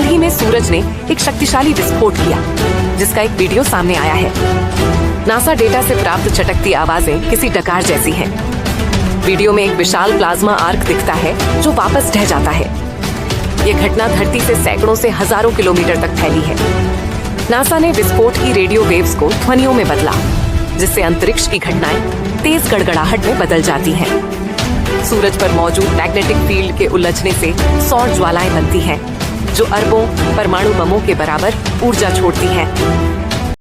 हाल ही में सूरज ने एक शक्तिशाली विस्फोट किया, जिसका एक वीडियो सामने आया है। नासा डेटा से प्राप्त चटकती आवाजें किसी डकार जैसी हैं। वीडियो में एक विशाल प्लाज्मा आर्क दिखता है जो वापस ढह जाता है। यह घटना धरती से सैकड़ों से हजारों किलोमीटर तक फैली है। नासा ने विस्फोट की रेडियो वेव्स को ध्वनियों में बदला, जिससे अंतरिक्ष की घटनाएं तेज गड़गड़ाहट में बदल जाती हैं। सूरज पर मौजूद मैग्नेटिक फील्ड के उलझने से सौर ज्वालाएं बनती हैं, जो अरबों परमाणु बमों के बराबर ऊर्जा छोड़ती हैं।